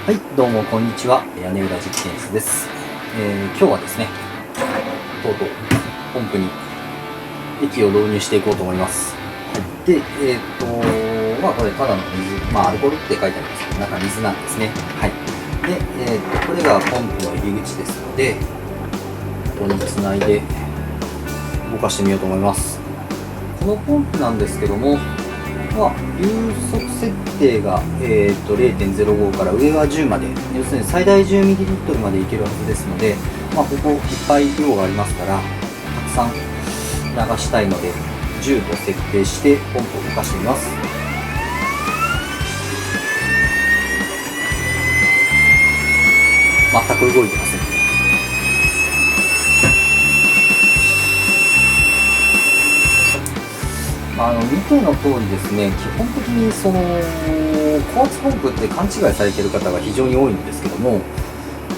はい、どうもこんにちは。屋根裏実験室です。今日はですね、とうとうポンプに液を導入していこうと思います。はい、で、これただの水、アルコールって書いてありますけど、中水なんですね。はい。で、これがポンプの入り口ですので、ここにつないで動かしてみようと思います。このポンプなんですけども、流速設定が、0.05 から上は10まで、要するに最大 10ml までいけるはずですので、ここいっぱい量がありますから、たくさん流したいので、10と設定してポンプを動かしてみます。全く動いてません。見ての通りですね、基本的に高圧ポンプって勘違いされている方が非常に多いんですけども、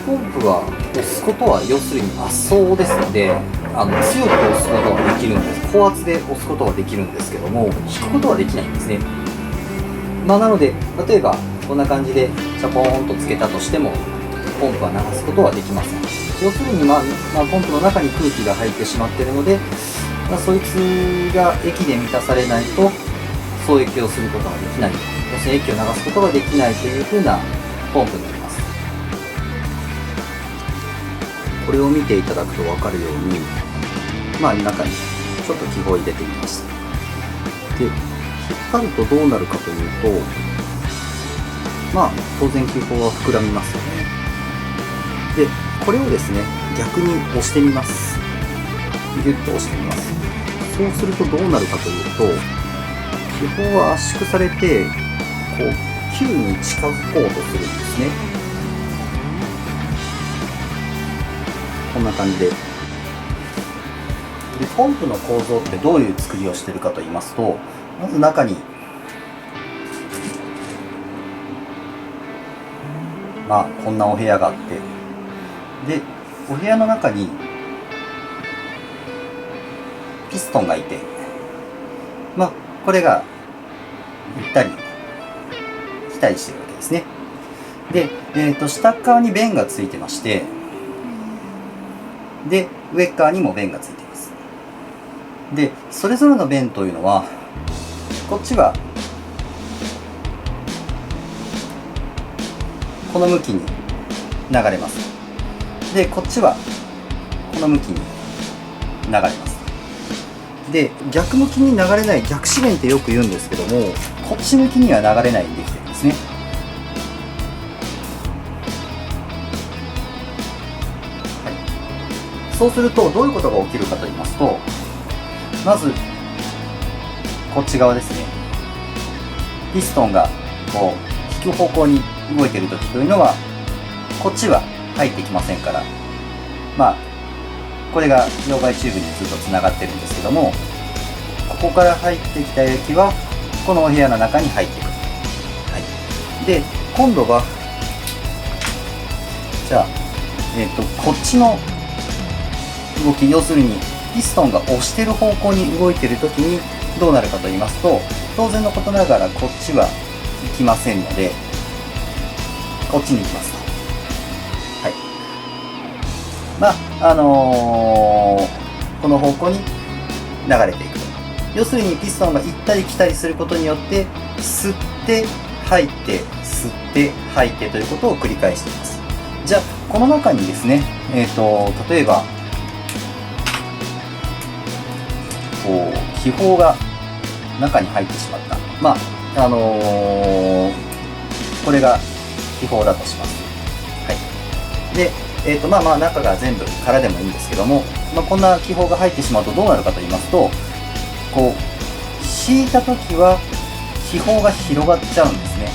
ポンプは押すことは要するに圧送ですので、強く押すことはできるんです。高圧で押すことはできるんですけども、引くことはできないんですね。なので、例えばこんな感じでチャポーンとつけたとしても、ポンプは流すことはできません。要するに、ポンプの中に空気が入ってしまっているので、そいつが液で満たされないと送液をすることができない、要するに液を流すことができないという風なポンプになります。これを見ていただくと分かるように、中にちょっと気泡を入れてみました。で、引っ張るとどうなるかというと、当然気泡は膨らみますよね。で、これをですね、逆に押してみます。ギュッと押してみます。そうするとどうなるかというと、気泡は圧縮されて、球に近づこうとするんですね。こんな感じで。ポンプの構造ってどういう作りをしているかと言いますと、まず中に、こんなお部屋があって、で、お部屋の中にピストンがいて、これが行ったり来たりしてるわけですね。で、下側に弁がついてまして、で、上側にも弁がついています。で、それぞれの弁というのは、こっちはこの向きに流れます。で、こっちはこの向きに流れます。で、逆向きに流れない逆止弁ってよく言うんですけども、こっち向きには流れないようにできてるんですね。そうするとどういうことが起きるかと言いますと、まずこっち側ですね、ピストンが引く方向に動いている時というのは、こっちは入ってきませんから、これが溶媒チューブにずっとつながってるんですけども、ここから入ってきた液はこのお部屋の中に入ってくる。で、今度はじゃあ、こっちの動き、要するにピストンが押してる方向に動いている時にどうなるかと言いますと、当然のことながらこっちは行きませんので、こっちに行きますと。この方向に流れていくと。要するにピストンが行ったり来たりすることによって、吸って吐いて吸って吐いてということを繰り返しています。じゃあこの中にですね、例えば気泡が中に入ってしまった。これが気泡だとします。で、中が全部空でもいいんですけども、こんな気泡が入ってしまうとどうなるかと言いますと、引いた時は気泡が広がっちゃうんですね。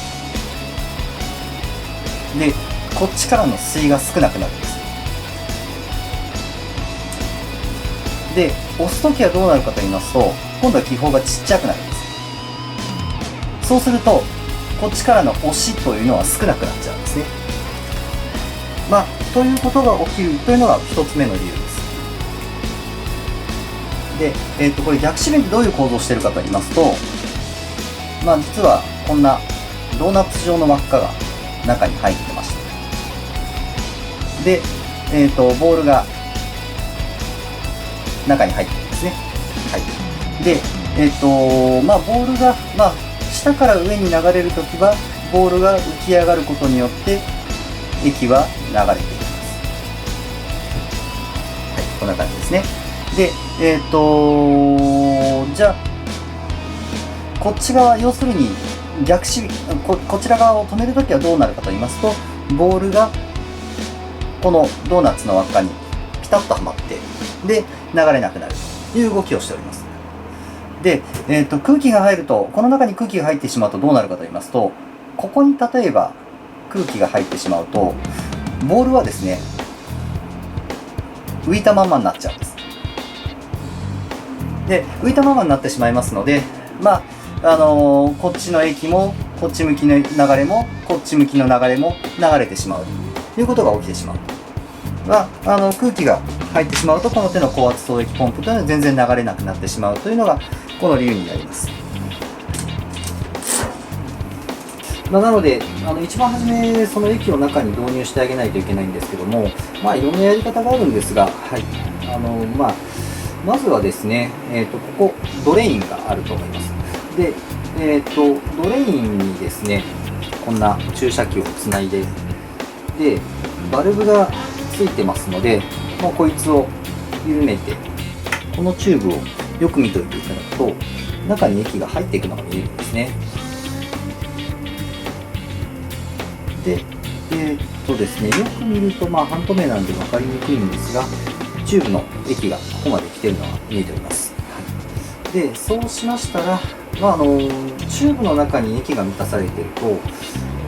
で、こっちからの水が少なくなるんです。で、押す時はどうなるかと言いますと、今度は気泡がちっちゃくなるんです。そうすると、こっちからの押しというのは少なくなっちゃうんですね。ということが起きるというのが一つ目の理由です。で、これ逆止弁ってどういう構造をしているかと言いますと、実はこんなドーナツ状の輪っかが中に入ってました。で、ボールが中に入ってるんですね。はい。で、ボールが、下から上に流れるときは、ボールが浮き上がることによって、液は流れていきます。はい、こんな感じですね。で、じゃあ、こっち側、要するに、逆こちら側を止めるときはどうなるかと言いますと、ボールが、このドーナツの輪っかにピタッとはまって、で、流れなくなるという動きをしております。で、空気が入ると、この中に空気が入ってしまうとどうなるかと言いますと、ここに例えば空気が入ってしまうと、ボールはですね、浮いたままになっちゃうんです。で、浮いたままになってしまいますので、こっちの液も、こっち向きの流れも、こっち向きの流れも流れてしまうということが起きてしまう。空気が入ってしまうと、この手の高圧送液ポンプというのは全然流れなくなってしまうというのが、この理由になります。なので、一番初め、その液を中に導入してあげないといけないんですけども、いろんなやり方があるんですが、はい。まずはですね、ここ、ドレインがあると思います。で、ドレインにですね、こんな注射器をつないで、で、バルブがついてますので、こいつを緩めて、このチューブをよく見ておいていただくと、中に液が入っていくのが見えるんですね。で、ですね、よく見ると、半透明なんで分かりにくいんですが、チューブの液がここまで来ているのが見えております。はい、で、そうしましたら、チューブの中に液が満たされていると、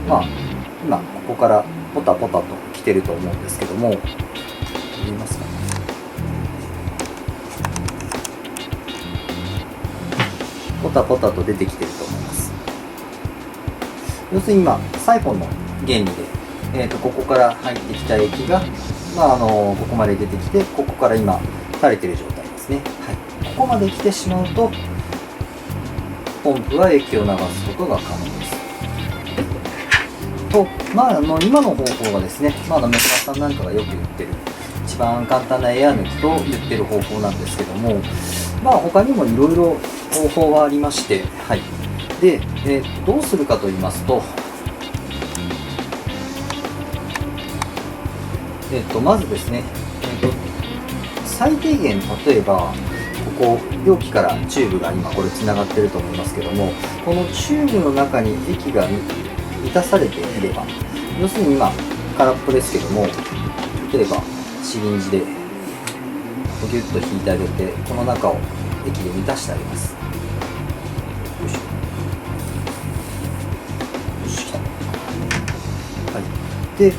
今、ここからポタポタと来てると思うんですけども、見えますかね。ポタポタと出てきてると思います。要するに今、サイフォンの原理で、ここから入ってきた液が、ここまで出てきて、ここから今、垂れてる状態ですね。はい。ここまで来てしまうと、ポンプは液を流すことが可能です。と、今の方法がですね、メーカーさんなんかがよく言ってる、一番簡単なエア抜きと言ってる方法なんですけども、他にもいろいろ方法はありまして、はい。で、どうするかと言いますと、まずですね、最低限、例えば、ここ、容器からチューブが今これつながってると思いますけども、このチューブの中に液が満たされていれば、要するに今、空っぽですけども、例えば、シリンジでギュッと引いてあげて、この中を液で満たしてあげます。よいしょ。よし、来た。はい。で、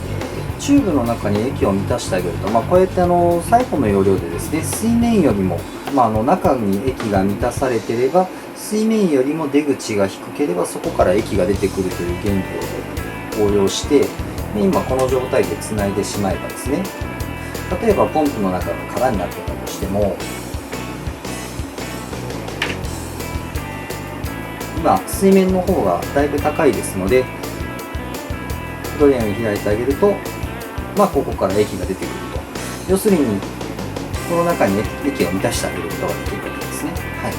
チューブの中に液を満たしてあげると、こうやってサイフォンの要領でですね、水面よりも、中に液が満たされていれば、水面よりも出口が低ければ、そこから液が出てくるという原理を応用して、で今この状態でつないでしまえばですね、例えばポンプの中が空になってたとしても、今水面の方がだいぶ高いですので、ドレーンを開いてあげると、ここから液が出てくると。要するに、この中に液を満たしてあげることができるわけですね。は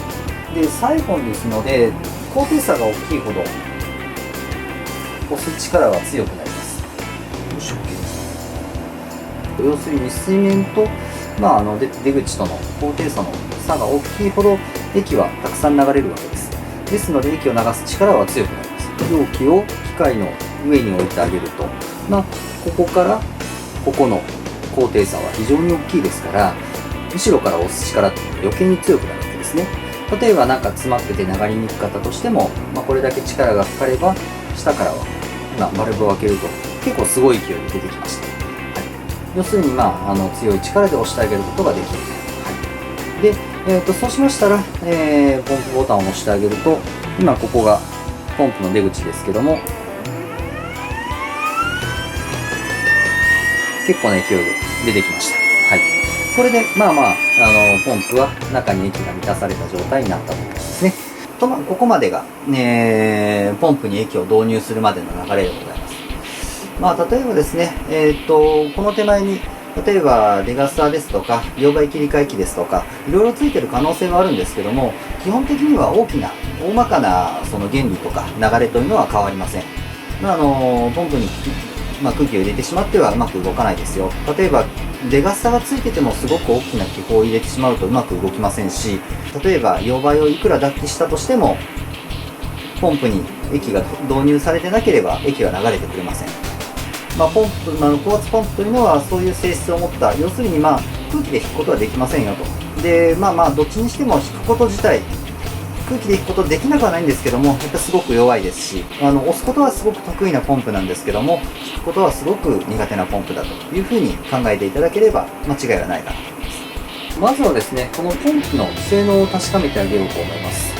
い。で、サイフォンですので、高低差が大きいほど、押す力は強くなります。よし、OK です。要するに、水面と、出口との高低差の差が大きいほど、液はたくさん流れるわけです。ですので、液を流す力は強くなります。容器を機械の上に置いてあげると、ここからここの高低差は非常に大きいですから、後ろから押す力って余計に強くなるわけですね。例えば詰まってて流れにくかったとしても、これだけ力がかかれば、下からは今バルブを開けると結構すごい勢いで出てきました。はい、要するに強い力で押してあげることができる。はい、で、そうしましたら、ポンプボタンを押してあげると、今ここがポンプの出口ですけども、結構な勢いで出てきました。はい。これで、ポンプは中に液が満たされた状態になったということですね。ここまでが、ポンプに液を導入するまでの流れでございます。例えばですね、この手前に例えばデガスターですとか両媒切り替え機ですとかいろいろついてる可能性はあるんですけども、基本的には大まかなその原理とか流れというのは変わりません。ポンプに、空気を入れてしまってはうまく動かないですよ。例えばデガスターがついててもすごく大きな気泡を入れてしまうとうまく動きませんし、例えば溶媒をいくら脱気したとしてもポンプに液が導入されてなければ液は流れてくれません。高圧ポンプというのはそういう性質を持った、要するに空気で引くことはできませんよと。でどっちにしても引くこと自体、空気で引くことできなくはないんですけども、やっぱすごく弱いですし、押すことはすごく得意なポンプなんですけども、引くことはすごく苦手なポンプだというふうに考えていただければ間違いはないかなと思います。まずはですね、このポンプの性能を確かめてあげようと思います。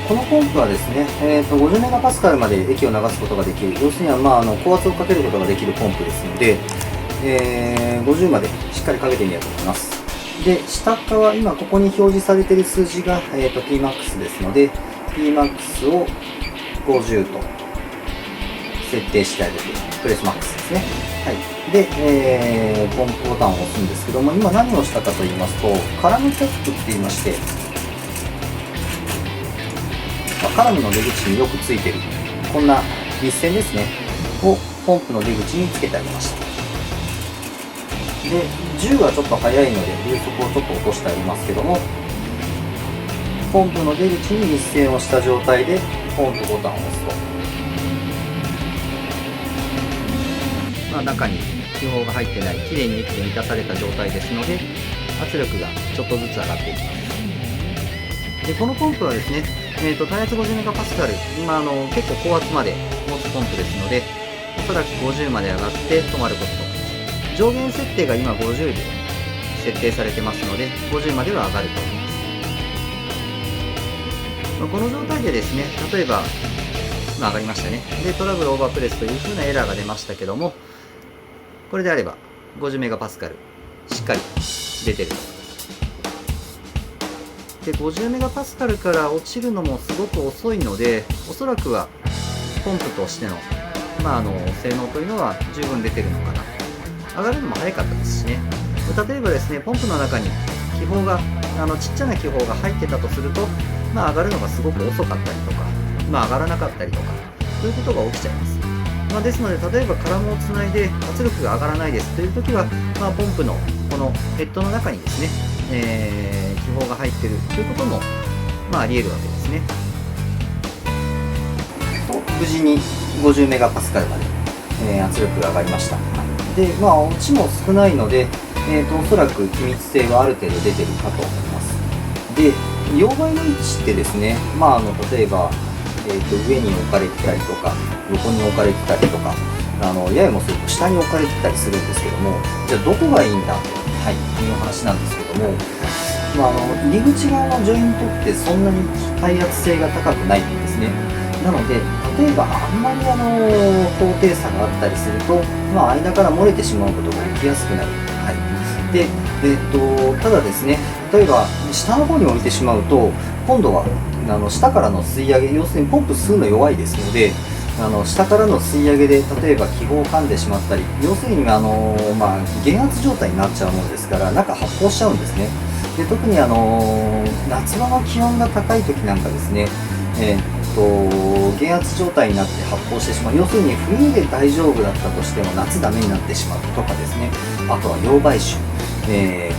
このポンプはですね、50メガパスカルまで液を流すことができる、要するには、高圧をかけることができるポンプですので、50までしっかりかけてみようと思います。で、下側、今ここに表示されている数字が、Pmax ですので、Pmax を50と設定してあげて、プレスマックスですね。はい。で、ポンプボタンを押すんですけども、今何をしたかと言いますと、カラムキャップって言いまして、カラムの出口によくついているこんな立線ですねをポンプの出口につけてあげました。で、10はちょっと速いので流速をちょっと落としてありますけども、ポンプの出口に立線をした状態でポンプボタンを押すと、中に気泡が入ってないきれいに液で満たされた状態ですので、圧力がちょっとずつ上がっていきます。で、このポンプはですね、耐圧50メガパスカル、結構高圧まで持つポンプですので、おそらく50まで上がって止まることと思います。上限設定が今50で設定されてますので、50までは上がると思います。この状態でですね、例えば、上がりましたね。で、トラブルオーバープレスという風なエラーが出ましたけども、これであれば50メガパスカルしっかり出てると。で、50メガパスカルから落ちるのもすごく遅いので、おそらくはポンプとしての、性能というのは十分出てるのかな。上がるのも早かったですしね。例えばですね、ポンプの中に気泡が、ちっちゃな気泡が入ってたとすると、上がるのがすごく遅かったりとか、上がらなかったりとか、そういうことが起きちゃいます。ですので、例えばカラムをつないで圧力が上がらないですというときは、ポンプのこのヘッドの中にですね、気泡が入っているということも、あり得るわけですね。無事に50メガパスカルまで、圧力が上がりました。で、落ちも少ないので、おそらく気密性はある程度出てるかと思います。で、溶媒の位置ってですね、例えば、上に置かれてたりとか、横に置かれてたりとか、ややもすると下に置かれてたりするんですけども、じゃあどこがいいんだと、いう話なんですけども、入り口側のジョイントってそんなに耐圧性が高くないんですね。なので、例えばあんまり高低差があったりすると、間から漏れてしまうことが起きやすくなる。で、ただですね、例えば下の方に置いてしまうと、今度は下からの吸い上げ、要するにポンプ吸うの弱いですので、下からの吸い上げで例えば気泡を噛んでしまったり、要するに減圧状態になっちゃうものですから中発泡しちゃうんですね。で、特に夏場の気温が高い時なんかですね、減圧状態になって発泡してしまう、要するに冬で大丈夫だったとしても夏ダメになってしまうとかですね、あとは溶媒種、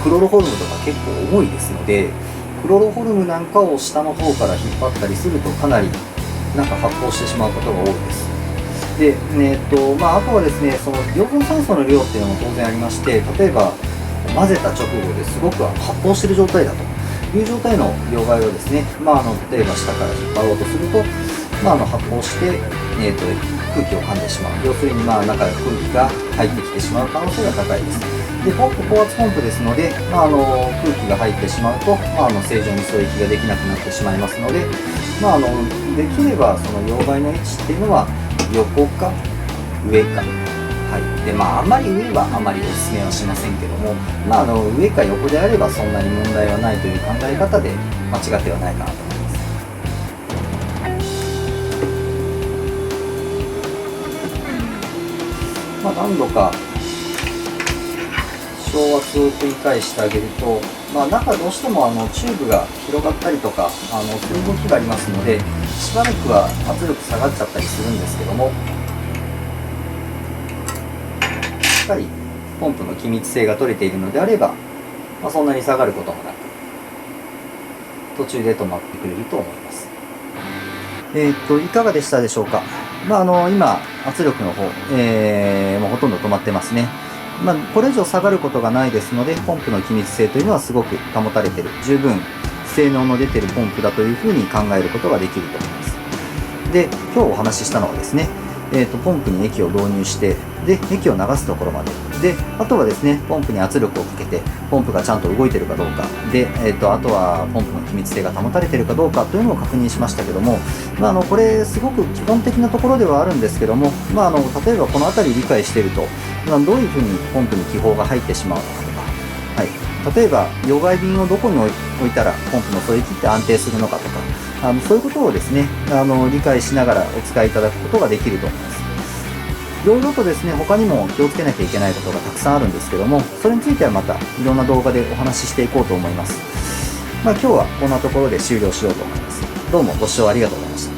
クロロホルムとか結構重いですので、クロロホルムなんかを下の方から引っ張ったりするとかなり発泡してしまうことが多いです。で、あとはですね、その溶分酸素の量っていうのも当然ありまして、例えば混ぜた直後ですごく発泡している状態だという状態の溶媒をですね、例えば下から引っ張ろうとすると、発泡して、空気を噛んでしまう、要するに中から空気が入ってきてしまう可能性が高いです。で、ポンプ高圧ポンプですので、空気が入ってしまうと、正常に送液ができなくなってしまいますので、できればその溶媒の位置っていうのは横か上か、はい。で、あんまり上はあまりおすすめはしませんけども、上か横であればそんなに問題はないという考え方で間違ってはないかなと思います。何度か昇圧を繰り返してあげると、中どうしてもチューブが広がったりとかそういう動きがありますので、しばらくは圧力下がっちゃったりするんですけども、しっかりポンプの気密性が取れているのであれば、そんなに下がることもなく途中で止まってくれると思います。いかがでしたでしょうか。今圧力の方、もうほとんど止まってますね。これ以上下がることがないですので、ポンプの気密性というのはすごく保たれている、十分性能の出ているポンプだというふうに考えることができると思います。で、今日お話ししたのはですね、ポンプに液を導入して、で、液を流すところまで。で、あとはですね、ポンプに圧力をかけて、ポンプがちゃんと動いているかどうか。で、あとはポンプの気密性が保たれているかどうかというのを確認しましたけども、これすごく基本的なところではあるんですけども、例えばこの辺り理解していると、どういうふうにポンプに気泡が入ってしまうのかとか、はい。例えば、溶媒瓶をどこに置いたらポンプの素液って安定するのかとか、そういうことをですね、理解しながらお使いいただくことができると思います。いろいろとですね、他にも気をつけなきゃいけないことがたくさんあるんですけども、それについてはまたいろんな動画でお話ししていこうと思います。今日はこんなところで終了しようと思います。どうもご視聴ありがとうございました。